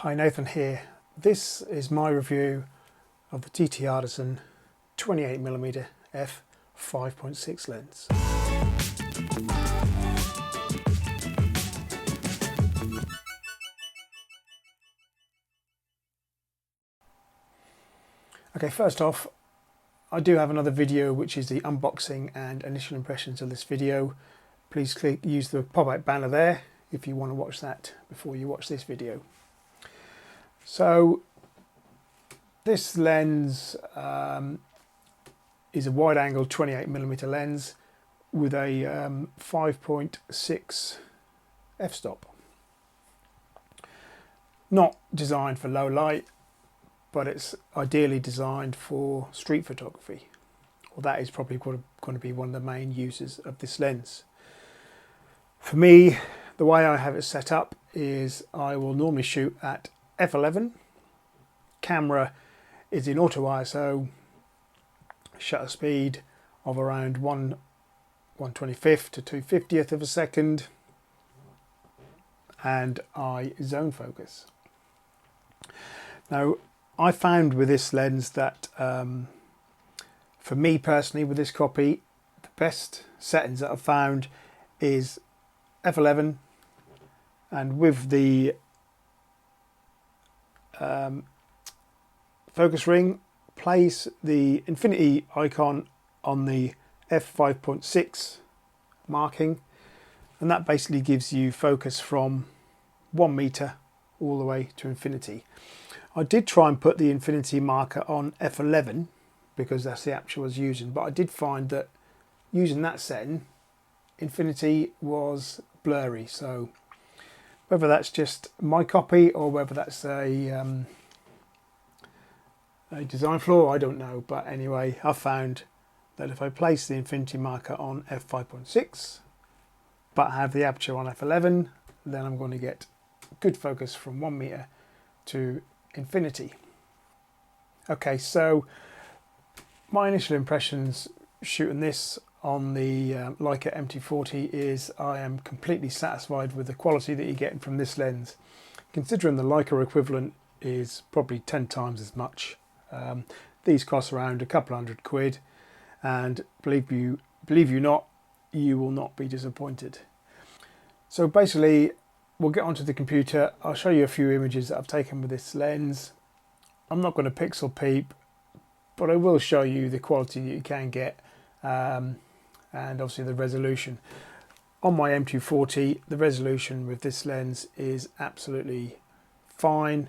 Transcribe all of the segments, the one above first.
Hi, Nathan here. This is my review of the TTArtisan 28mm f5.6 lens. Okay, first off, I do have another video which is the unboxing and initial impressions of this video. Please use the pop-out banner there if you want to watch that before you watch this video. So this lens is a wide-angle 28mm lens with a 5.6 f-stop. Not designed for low light, but it's ideally designed for street photography. Well, that is probably going to be one of the main uses of this lens. For me, the way I have it set up is I will normally shoot at f11. Camera is in auto ISO, shutter speed of around 1/125th to 2/50th of a second, and I zone focus. Now, I found with this lens that for me personally, with this copy, the best settings that I've found is f11, and with the focus ring, place the infinity icon on the f5.6 marking, and that basically gives you focus from 1 meter all the way to infinity. I did try and put the infinity marker on f11 because that's the aperture I was using, but I did find that using that setting, infinity was blurry. So whether that's just my copy or whether that's a design flaw, I don't know. But anyway, I found that if I place the infinity marker on f5.6 but have the aperture on f11, then I'm going to get good focus from 1 meter to infinity. Okay, so my initial impressions shooting this on the Leica M240 is I am completely satisfied with the quality that you're getting from this lens, considering the Leica equivalent is probably 10 times as much. These cost around a couple £100, and believe you not, you will not be disappointed. So basically, we'll get onto the computer. I'll show you a few images that I've taken with this lens. I'm not going to pixel peep, but I will show you the quality that you can get, and obviously the resolution. On my M240, the resolution with this lens is absolutely fine.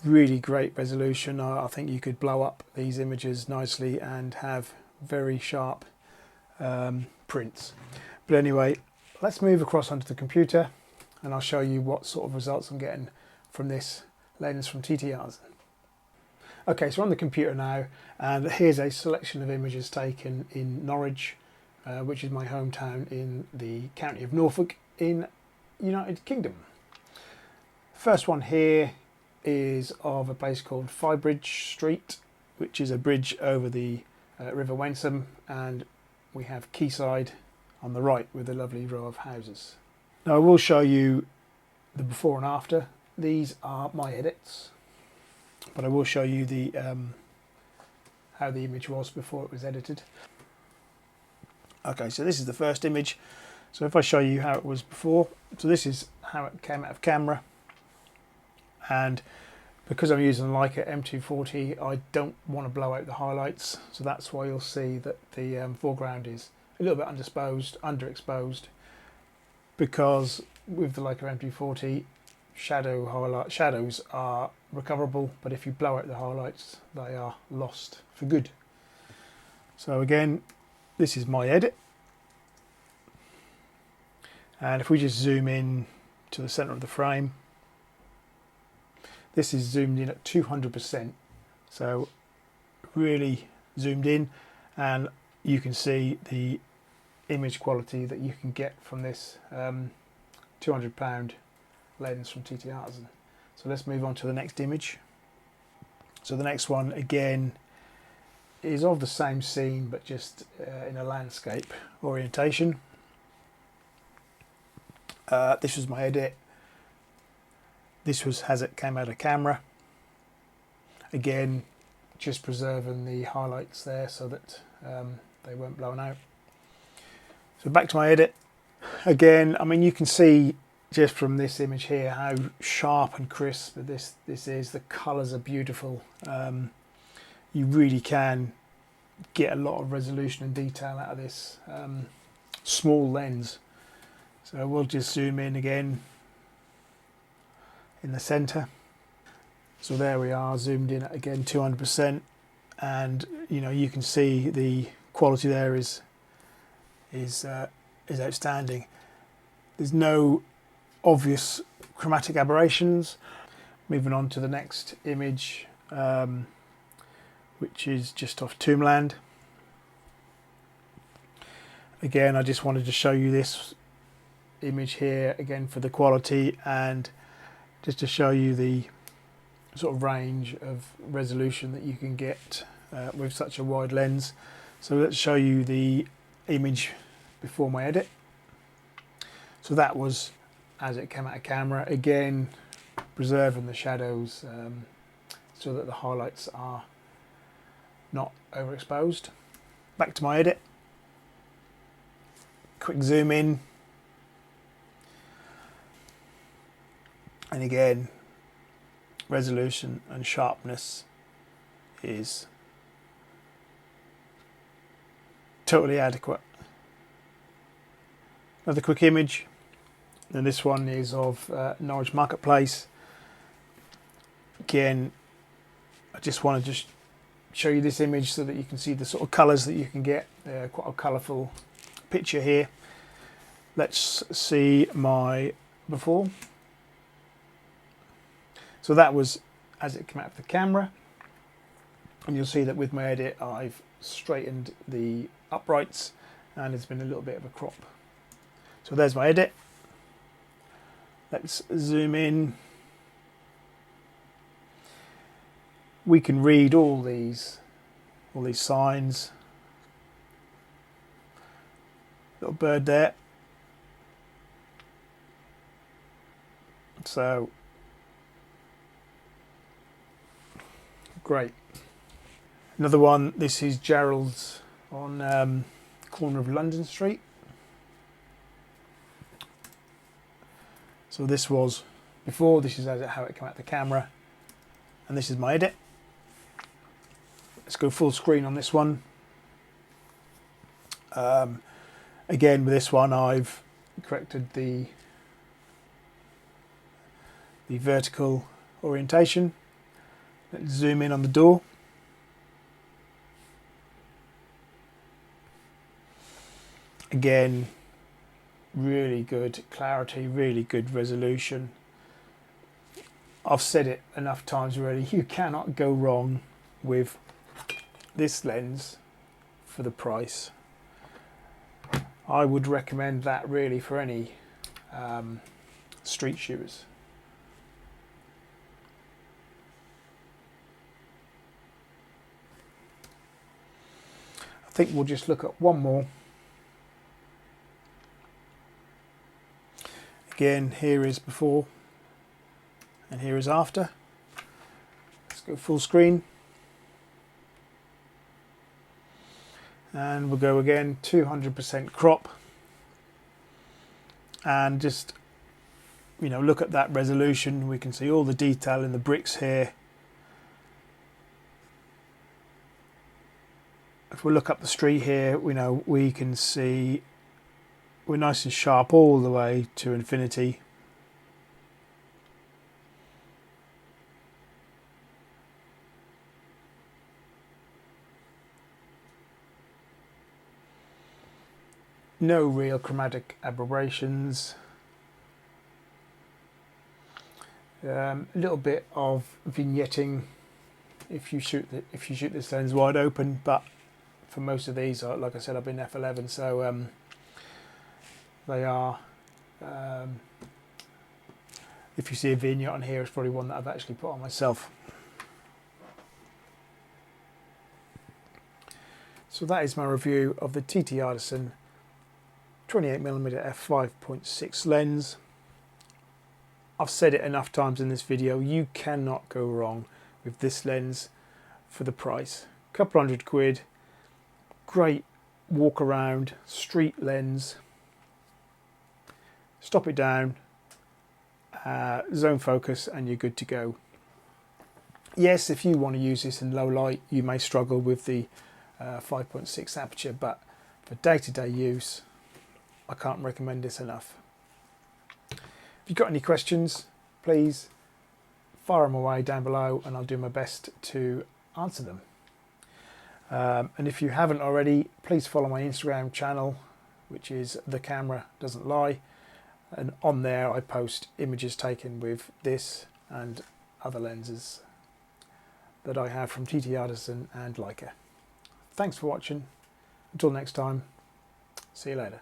Really great resolution. I think you could blow up these images nicely and have very sharp prints. But anyway, let's move across onto the computer and I'll show you what sort of results I'm getting from this lens from TTArtisan. Okay, so we're on the computer now, and here's a selection of images taken in Norwich, which is my hometown in the county of Norfolk in United Kingdom. First one here is of a place called Firebridge Street, which is a bridge over the River Wensum, and we have Quayside on the right with a lovely row of houses. Now I will show you the before and after. These are my edits, but I will show you the how the image was before it was edited. Okay, so this is the first image. So if I show you how it was before, so this is how it came out of camera, and because I'm using Leica M240, I don't want to blow out the highlights, so that's why you'll see that the foreground is a little bit underexposed, because with the Leica M240, shadows are recoverable, but if you blow out the highlights, they are lost for good. So again, this is my edit, and if we just zoom in to the center of the frame, this is zoomed in at 200%, so really zoomed in, and you can see the image quality that you can get from this £200 lens from TTArtisan. So let's move on to the next image. So the next one again is of the same scene, but just in a landscape orientation. This was my edit. This was as it came out of camera. Again, just preserving the highlights there so that they weren't blown out. So back to my edit. Again, I mean, you can see just from this image here how sharp and crisp this is. The colours are beautiful. You really can get a lot of resolution and detail out of this small lens. So we'll just zoom in again in the centre. So there we are, zoomed in at again 200%, and you know, you can see the quality there is outstanding. There's no obvious chromatic aberrations. Moving on to the next image, which is just off Tombland. Again, I just wanted to show you this image here again for the quality, and just to show you the sort of range of resolution that you can get with such a wide lens. So let's show you the image before my edit. So that was as it came out of camera, again preserving the shadows so that the highlights are not overexposed. Back to my edit, quick zoom in, and again resolution and sharpness is totally adequate. Another quick image, and this one is of Norwich Marketplace. Again, I just want to just show you this image so that you can see the sort of colours that you can get. Quite a colourful picture here. Let's see my before. So that was as it came out of the camera, and you'll see that with my edit I've straightened the uprights and there's been a little bit of a crop. So there's my edit. Let's zoom in. We can read all these signs. Little bird there. So great. Another one, this is Gerald's on corner of London Street. So this was before, this is how it came out the camera, and this is my edit. Let's go full screen on this one. Again, with this one I've corrected the vertical orientation. Let's zoom in on the door. Again, really good clarity, really good resolution. I've said it enough times already, you cannot go wrong with this lens for the price. I would recommend that really for any street shooters. I think we'll just look at one more. Again, here is before and here is after. Let's go full screen. And we'll go again 200% crop. And just, you know, look at that resolution. We can see all the detail in the bricks here. If we look up the street here, you know, we can see we're nice and sharp all the way to infinity. No real chromatic aberrations. A little bit of vignetting if you shoot this lens wide open, but for most of these, like I said, I've been f11, so they are. If you see a vignette on here, it's probably one that I've actually put on myself. So that is my review of the TTArtisan 28mm f5.6 lens. I've said it enough times in this video, you cannot go wrong with this lens for the price. A couple £100, great walk around, street lens. Stop it down, zone focus, and you're good to go. Yes, if you want to use this in low light, you may struggle with the 5.6 aperture, but for day-to-day use, I can't recommend this enough. If you've got any questions, please fire them away down below and I'll do my best to answer them. And if you haven't already, please follow my Instagram channel, which is The Camera Doesn't Lie. And on there I post images taken with this and other lenses that I have from TTArtisan and Leica. Thanks for watching. Until next time, see you later.